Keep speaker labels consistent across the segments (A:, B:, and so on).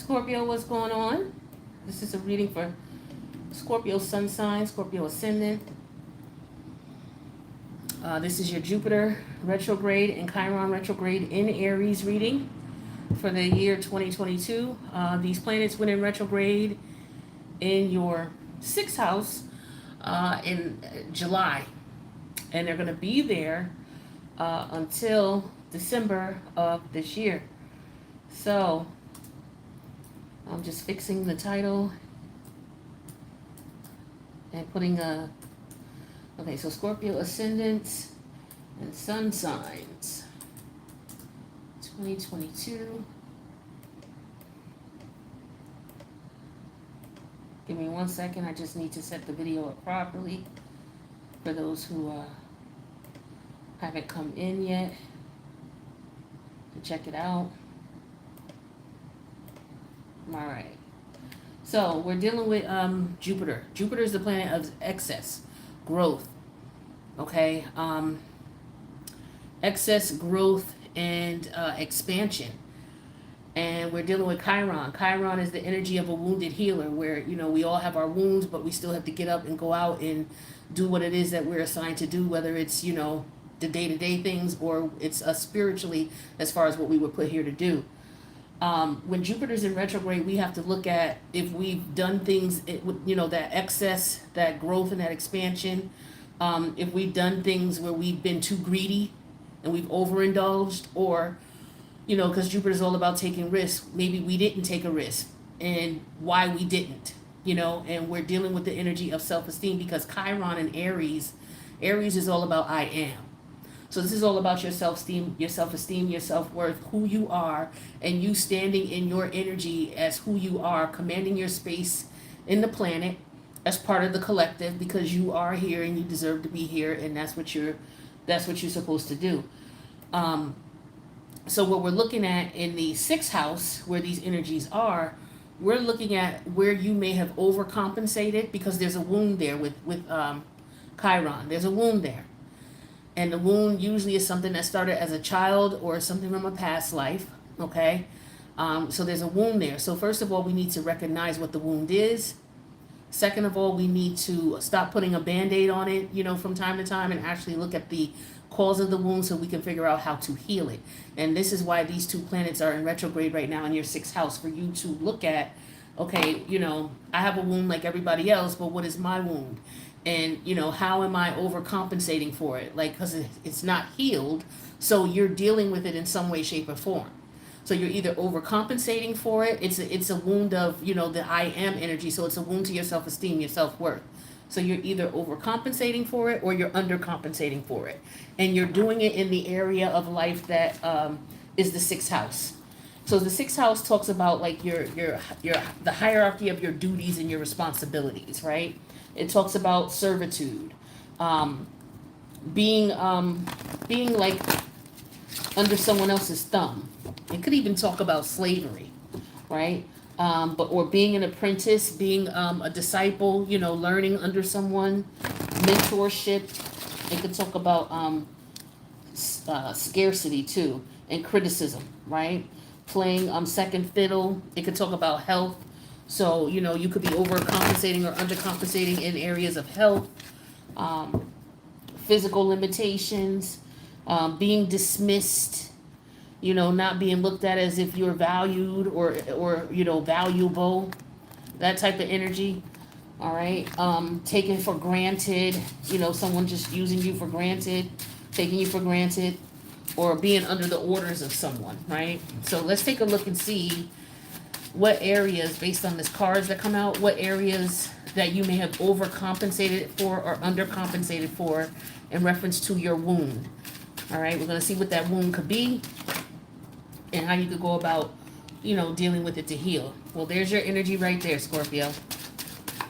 A: Scorpio, what's going on? This is a reading for Scorpio sun sign, Scorpio ascendant. This is your Jupiter retrograde and Chiron retrograde in Aries reading for the year 2022. These planets went in retrograde in your sixth house in July, and they're going to be there until December of this year. So I'm just fixing the title and putting okay, so Scorpio ascendants and sun signs 2022. Give me 1 second, I just need to set the video up properly for those who haven't come in yet to check it out. All right. So we're dealing with Jupiter. Jupiter is the planet of excess growth. Okay. Excess growth and expansion. And we're dealing with Chiron. Chiron is the energy of a wounded healer, where, you know, we all have our wounds, but we still have to get up and go out and do what it is that we're assigned to do, whether it's, you know, the day-to-day things or it's us spiritually as far as what we were put here to do. When Jupiter's in retrograde, we have to look at if we've done things, you know, that excess, that growth and that expansion. If we've done things where we've been too greedy and we've overindulged, or, you know, because Jupiter's all about taking risks. Maybe we didn't take a risk and why we didn't, you know, and we're dealing with the energy of self-esteem because Chiron and Aries is all about I am. So this is all about your self-esteem, your self-worth, who you are, and you standing in your energy as who you are, commanding your space in the planet as part of the collective, because you are here and you deserve to be here, and that's what you're supposed to do. So what we're looking at in the sixth house, where these energies are, we're looking at where you may have overcompensated, because there's a wound there with Chiron. There's a wound there. And the wound usually is something that started as a child or something from a past life, okay? So there's a wound there. So first of all, we need to recognize what the wound is. Second of all, we need to stop putting a Band-Aid on it, you know, from time to time, and actually look at the cause of the wound so we can figure out how to heal it. And this is why these two planets are in retrograde right now in your sixth house, for you to look at, okay, you know, I have a wound like everybody else, but what is my wound? And, you know, how am I overcompensating for it? Like, because it's not healed, so you're dealing with it in some way, shape, or form. So you're either overcompensating for it. It's a wound of, you know, the I am energy. So it's a wound to your self-esteem, your self-worth. So you're either overcompensating for it or you're undercompensating for it. And you're doing it in the area of life that is the sixth house. So the sixth house talks about like the hierarchy of your duties and your responsibilities, right? It talks about servitude, being like under someone else's thumb. It could even talk about slavery, right? Or being an apprentice, being a disciple, you know, learning under someone, mentorship. It could talk about scarcity too, and criticism, right? Playing second fiddle. It could talk about health. So, you know, you could be overcompensating or undercompensating in areas of health, physical limitations, being dismissed, you know, not being looked at as if you're valued or you know, valuable, that type of energy. All right. Taken for granted, you know, someone just using you for granted, taking you for granted, or being under the orders of someone, right? So let's take a look and see what areas, based on this cards that come out, what areas that you may have overcompensated for or undercompensated for in reference to your wound. All right, we're going to see what that wound could be and how you could go about, you know, dealing with it to heal. Well, there's your energy right there, Scorpio.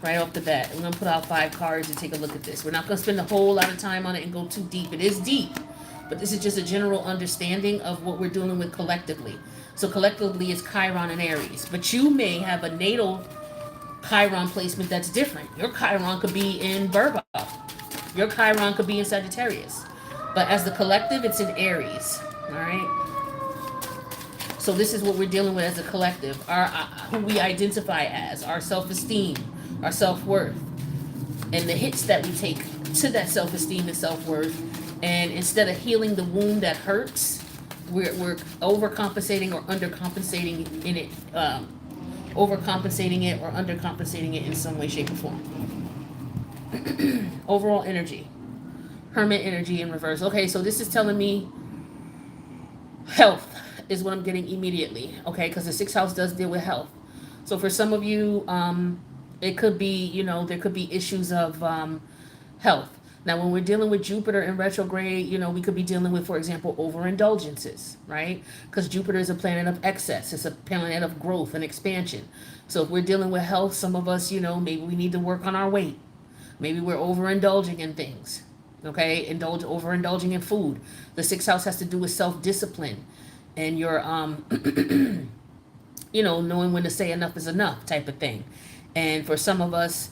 A: Right off the bat. I'm going to put out 5 cards and take a look at this. We're not going to spend a whole lot of time on it and go too deep. It is deep, but this is just a general understanding of what we're dealing with collectively. So collectively, it's Chiron and Aries. But you may have a natal Chiron placement that's different. Your Chiron could be in Virgo. Your Chiron could be in Sagittarius. But as the collective, it's in Aries. All right? So this is what we're dealing with as a collective, our who we identify as, our self-esteem, our self-worth, and the hits that we take to that self-esteem and self-worth. And instead of healing the wound that hurts, we're overcompensating or undercompensating in it, overcompensating it or undercompensating it in some way, shape, or form. Overall energy, hermit energy in reverse. Okay, so this is telling me health is what I'm getting immediately. Okay, because the sixth house does deal with health. So for some of you, it could be, there could be issues of health. Now, when we're dealing with Jupiter in retrograde, we could be dealing with, for example, overindulgences, right? Because Jupiter is a planet of excess. It's a planet of growth and expansion. So if we're dealing with health, some of us, maybe we need to work on our weight. Maybe we're overindulging in things, okay? Overindulging in food. The sixth house has to do with self-discipline and your, knowing when to say enough is enough type of thing. And for some of us,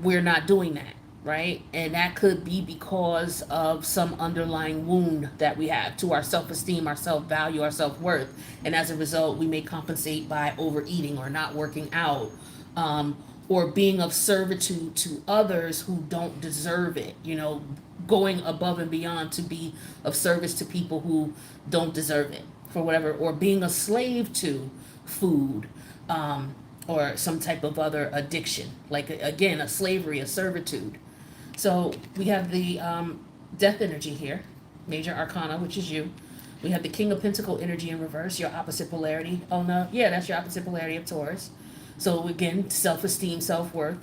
A: we're not doing that, right? And that could be because of some underlying wound that we have to our self-esteem, our self-value, our self-worth. And as a result, we may compensate by overeating or not working out, or being of servitude to others who don't deserve it, going above and beyond to be of service to people who don't deserve it for whatever, or being a slave to food, or some type of other addiction, like again, a slavery, a servitude. So we have the death energy here, major arcana, which is you. We have the King of Pentacle energy in reverse, your opposite polarity. Oh no, yeah, that's your opposite polarity of Taurus. So again, self-esteem, self-worth.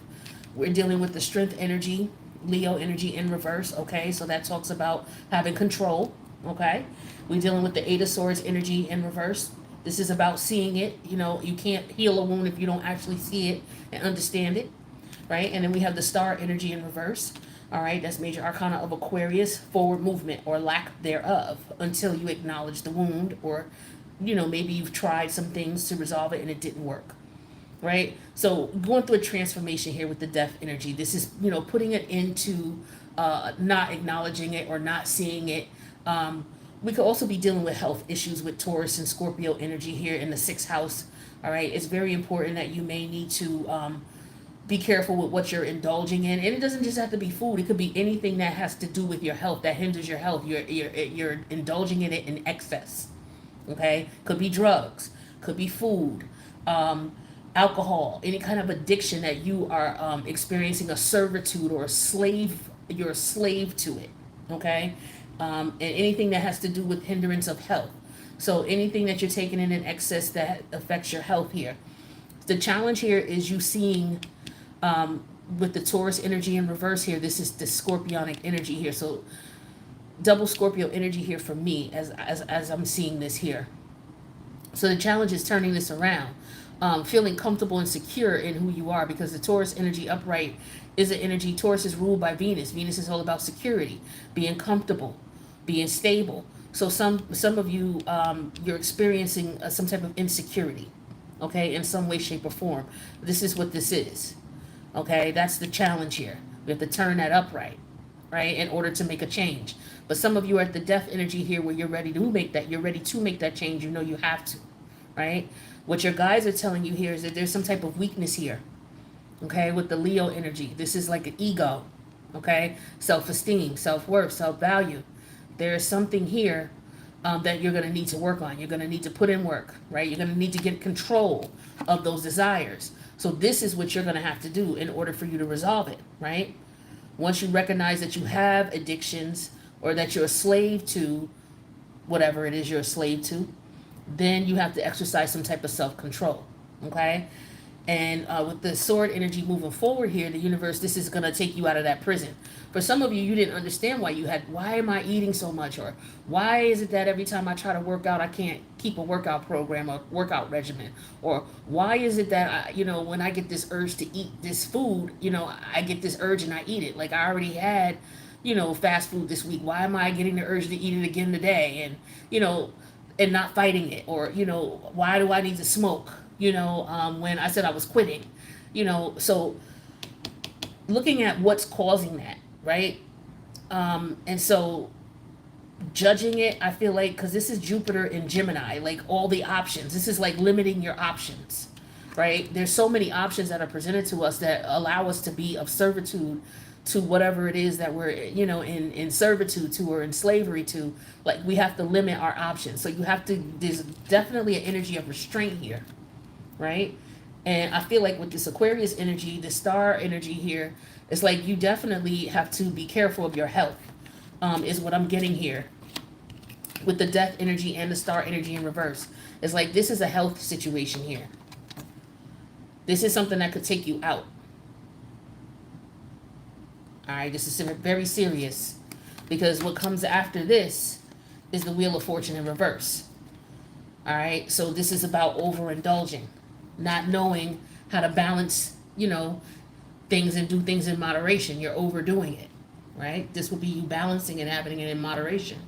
A: We're dealing with the Strength energy, Leo energy in reverse, okay? So that talks about having control, okay? We're dealing with the Eight of Swords energy in reverse. This is about seeing it. You can't heal a wound if you don't actually see it and understand it, right? And then we have the Star energy in reverse. All right, that's major arcana of Aquarius, forward movement or lack thereof until you acknowledge the wound, or, maybe you've tried some things to resolve it and it didn't work, right? So going through a transformation here with the death energy. This is, putting it into not acknowledging it or not seeing it. We could also be dealing with health issues with Taurus and Scorpio energy here in the sixth house. All right, it's very important that you may need to be careful with what you're indulging in, and it doesn't just have to be food. It could be anything that has to do with your health, that hinders your health. You're indulging in it in excess. Okay, could be drugs, could be food, alcohol, any kind of addiction that you are experiencing a servitude or a slave. You're a slave to it. Okay. And anything that has to do with hindrance of health. So anything that you're taking in excess that affects your health here. The challenge here is you seeing, with the Taurus energy in reverse here, this is the Scorpionic energy here. So double Scorpio energy here for me as I'm seeing this here. So the challenge is turning this around. Feeling comfortable and secure in who you are, because the Taurus energy upright is an energy. Taurus is ruled by Venus. Venus is all about security, being comfortable, being stable. So some of you, you're experiencing some type of insecurity, okay, in some way, shape, or form. This is what this is, okay? That's the challenge here. We have to turn that upright, right, in order to make a change. But some of you are at the death energy here where you're ready to make that. You're ready to make that change. You have to, right? What your guides are telling you here is that there's some type of weakness here, okay, with the Leo energy. This is like an ego, okay, self-esteem, self-worth, self-value. There is something here that you're going to need to work on. You're going to need to put in work, right? You're going to need to get control of those desires. So this is what you're going to have to do in order for you to resolve it, right? Once you recognize that you have addictions or that you're a slave to whatever it is you're a slave to, then you have to exercise some type of self-control, okay? And with the sword energy moving forward here, the universe, this is going to take you out of that prison. For some of you, you didn't understand why am I eating so much? Or why is it that every time I try to work out, I can't keep a workout program or workout regimen? Or why is it that, when I get this urge to eat this food, I get this urge and I eat it. Like I already had, fast food this week. Why am I getting the urge to eat it again today? And, and not fighting it? Or, why do I need to smoke? When I said I was quitting, so looking at what's causing that, right? And so judging it, I feel like, because this is Jupiter in Gemini, like all the options. This is like limiting your options, right? There's so many options that are presented to us that allow us to be of servitude to whatever it is that we're, in servitude to or in slavery to. Like, we have to limit our options. So you have to, there's definitely an energy of restraint here, right? And I feel like with this Aquarius energy, the star energy here, it's like you definitely have to be careful of your health, is what I'm getting here with the death energy and the star energy in reverse. It's like this is a health situation here. This is something that could take you out. All right, this is very serious because what comes after this is the Wheel of Fortune in reverse. All right, so this is about overindulging, not knowing how to balance, things and do things in moderation. You're overdoing it, right? This would be you balancing and having it in moderation.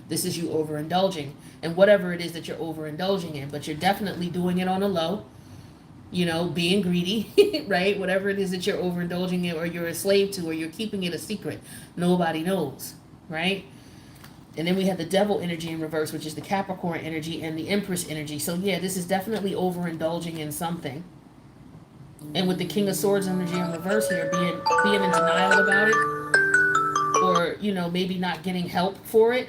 A: This is you overindulging and whatever it is that you're overindulging in, but you're definitely doing it on a low, being greedy, right? Whatever it is that you're overindulging in or you're a slave to or you're keeping it a secret. Nobody knows, right? And then we have the devil energy in reverse, which is the Capricorn energy and the Empress energy. So yeah, this is definitely overindulging in something. And with the King of Swords energy in reverse here, being in denial about it, or maybe not getting help for it.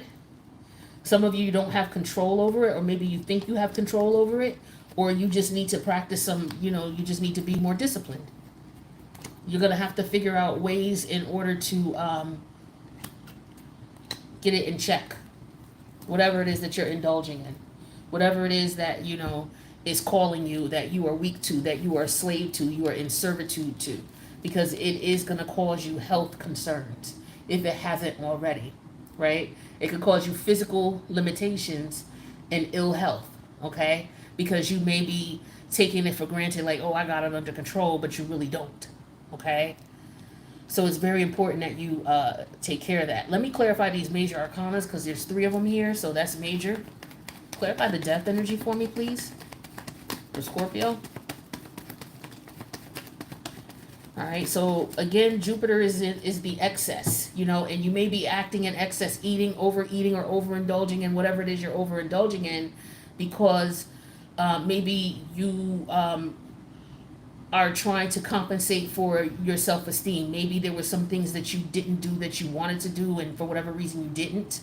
A: Some of you don't have control over it, or maybe you think you have control over it, or you just need to practice some, you just need to be more disciplined. You're gonna have to figure out ways in order to get it in check. Whatever it is that you're indulging in, whatever it is that is calling you, that you are weak to, that you are a slave to, you are in servitude to, because it is gonna cause you health concerns if it hasn't already, right? It could cause you physical limitations and ill health, okay? Because you may be taking it for granted, like, oh, I got it under control, but you really don't, okay? So it's very important that you take care of that. Let me clarify these major arcanas because there's 3 of them here, so that's major. Clarify the death energy for me, please, for Scorpio. All right, so again, Jupiter is the excess, and you may be acting in excess, overeating, or overindulging in whatever it is you're overindulging in, because maybe you are trying to compensate for your self-esteem. Maybe there were some things that you didn't do that you wanted to do, and for whatever reason you didn't.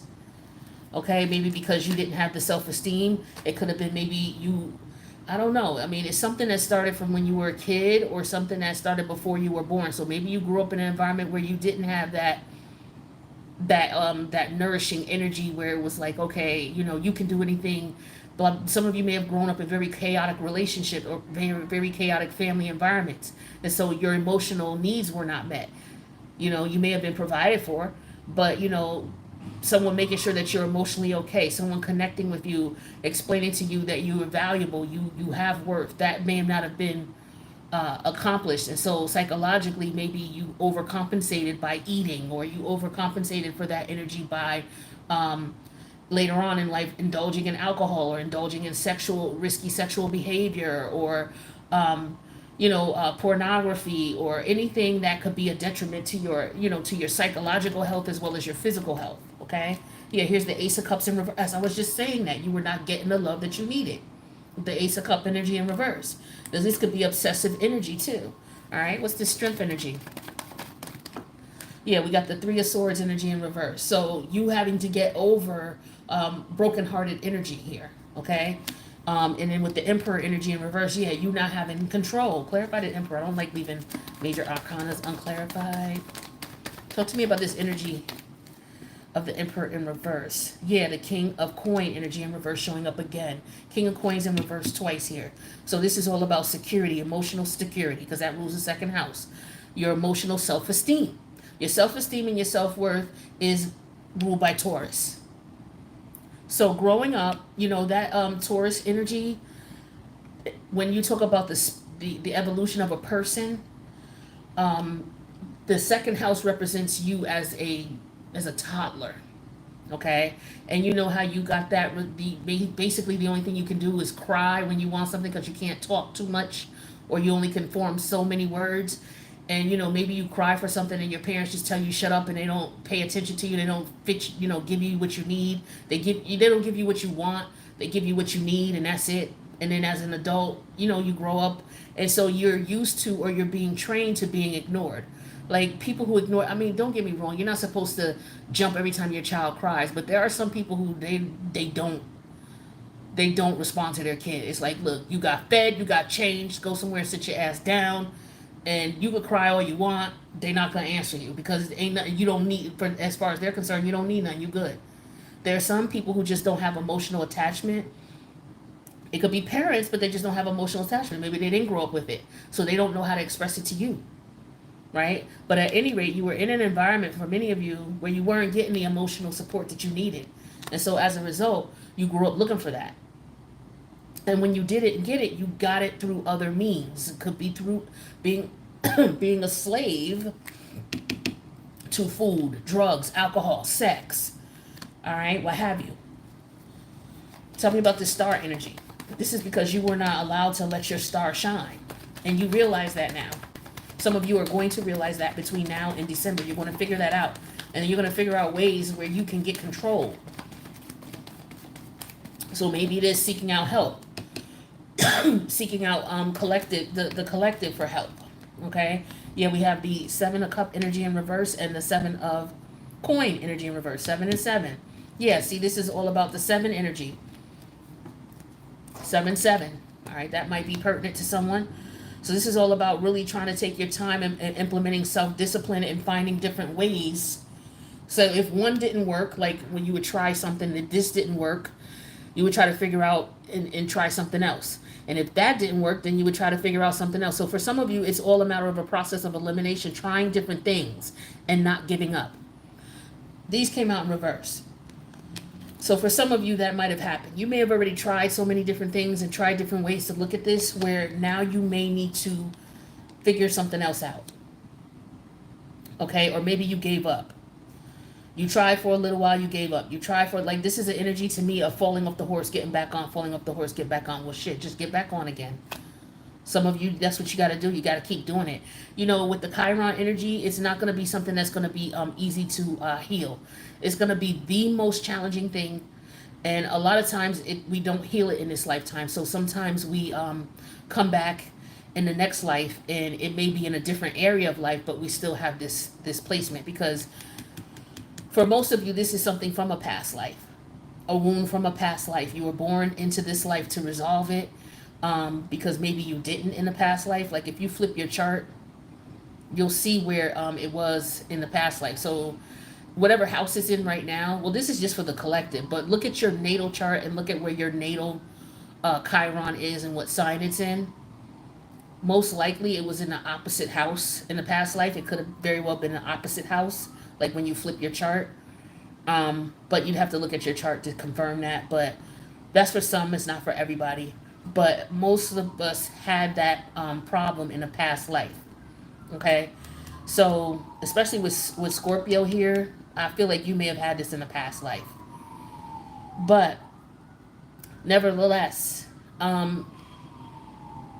A: Okay, maybe because you didn't have the self-esteem. It could have been maybe you, I don't know. I mean, it's something that started from when you were a kid or something that started before you were born. So maybe you grew up in an environment where you didn't have that nourishing energy where it was like, okay, you can do anything. But some of you may have grown up in very chaotic relationships or very, very chaotic family environments. And so your emotional needs were not met. You may have been provided for, but someone making sure that you're emotionally okay, someone connecting with you, explaining to you that you are valuable, you have worth, that may not have been accomplished. And so psychologically, maybe you overcompensated by eating, or you overcompensated for that energy by later on in life indulging in alcohol, or indulging in risky sexual behavior, or pornography, or anything that could be a detriment to your psychological health as well as your physical health. Okay, yeah, here's the Ace of Cups in reverse. As I was just saying, that you were not getting the love that you needed. The Ace of Cup energy in reverse. Because this could be obsessive energy too. All right, what's the Strength energy? Yeah, we got the 3 of Swords energy in reverse. So you having to get over brokenhearted energy here. Okay. And then with the Emperor energy in reverse, yeah, you not having control. Clarify the Emperor. I don't like leaving major arcanas unclarified. Talk to me about this energy of the Emperor in reverse. Yeah, the King of Coin energy in reverse showing up again. King of Coins in reverse twice here. So this is all about security, emotional security, because that rules the 2nd house. Your emotional self-esteem. Your self-esteem and your self-worth is ruled by Taurus. So growing up, that Taurus energy, when you talk about the evolution of a person, the 2nd house represents you as a toddler, okay? And you know how you got that, basically the only thing you can do is cry when you want something because you can't talk too much, or you only can form so many words. And maybe you cry for something and your parents just tell you shut up, and they don't pay attention to you. They don't give you what you need. They don't give you what you want. They give you what you need, and that's it. And then as an adult, you grow up, and so you're used to, or you're being trained to, being ignored. Like, people who ignore, I mean, don't get me wrong, you're not supposed to jump every time your child cries, but there are some people who they don't respond to their kid. It's like, look, you got fed, you got changed, go somewhere and sit your ass down, and you could cry all you want. They're not gonna answer you, because it ain't nothing you don't need. For as far as they're concerned, you don't need nothing. You good. There are some people who just don't have emotional attachment. It could be parents, but they just don't have emotional attachment. Maybe they didn't grow up with it, so they don't know how to express it to you, right? But at any rate, you were in an environment, for many of you, where you weren't getting the emotional support that you needed, and so as a result, you grew up looking for that. And when you didn't get it, you got it through other means. It could be through being being a slave to food, drugs, alcohol, sex, all right, what have you. Tell me about this star energy. This is because you were not allowed to let your star shine. And you realize that now. Some of you are going to realize that between now and December. You're going to figure that out. And you're going to figure out ways where you can get control. So maybe it is seeking out help. Seeking out the collective for help. Okay? Yeah, we have the 7 of Cup energy in reverse and the 7 of Coin energy in reverse. 7 and 7. Yeah, see, this is all about the 7 energy. 7-7. All right, that might be pertinent to someone. So this is all about really trying to take your time and implementing self-discipline and finding different ways. So if one didn't work, like when you would try something that this didn't work, you would try to figure out and try something else. And if that didn't work, then you would try to figure out something else. So for some of you, it's all a matter of a process of elimination, trying different things and not giving up. These came out in reverse. So for some of you, that might have happened. You may have already tried so many different things and tried different ways to look at this, where now you may need to figure something else out. Okay? Or maybe you gave up. You tried for a little while, you gave up. You tried for, like, this is an energy to me of falling off the horse, getting back on, falling off the horse, get back on. Well, shit, just get back on again. Some of you, that's what you got to do. You got to keep doing it. With the Chiron energy, it's not going to be something that's going to be easy to heal. It's going to be the most challenging thing. And a lot of times we don't heal it in this lifetime. So sometimes we come back in the next life, and it may be in a different area of life, but we still have this placement, because for most of you, this is something from a past life, a wound from a past life. You were born into this life to resolve it, because maybe you didn't in the past life. Like if you flip your chart, you'll see where it was in the past life. So whatever house it's in right now, well, this is just for the collective, but look at your natal chart and look at where your natal Chiron is and what sign it's in. Most likely it was in the opposite house in the past life. It could have very well been an opposite house, like when you flip your chart. But you'd have to look at your chart to confirm that. But that's for some, it's not for everybody. But most of us had that problem in a past life. Okay? So, especially with Scorpio here, I feel like you may have had this in a past life. But, nevertheless,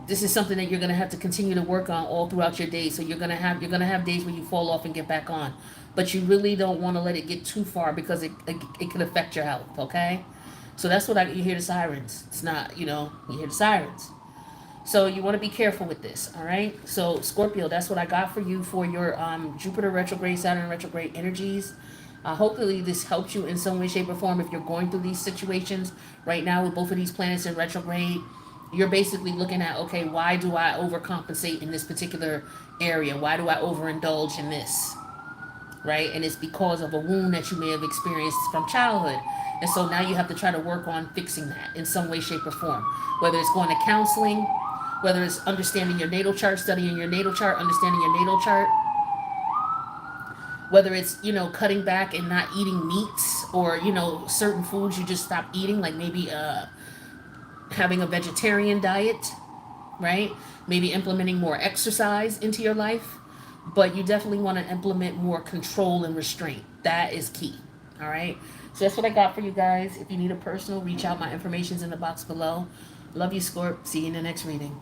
A: this is something that you're going to have to continue to work on all throughout your days. So you're going to have days where you fall off and get back on. But you really don't want to let it get too far, because it could affect your health, okay? So that's what you hear the sirens. It's not, you hear the sirens. So you want to be careful with this, all right? So Scorpio, that's what I got for you for your Jupiter retrograde, Saturn retrograde energies. Hopefully this helps you in some way, shape, or form if you're going through these situations right now with both of these planets in retrograde. You're basically looking at, okay, why do I overcompensate in this particular area? Why do I overindulge in this? Right? And it's because of a wound that you may have experienced from childhood. And so now you have to try to work on fixing that in some way, shape, or form. Whether it's going to counseling, whether it's understanding your natal chart, studying your natal chart, understanding your natal chart, whether it's, cutting back and not eating meats, or, certain foods you just stop eating, like maybe having a vegetarian diet, right? Maybe implementing more exercise into your life. But you definitely want to implement more control and restraint. That is key. All right. So that's what I got for you guys. If you need a personal, reach out. My information's in the box below. Love you, Scorp. See you in the next reading.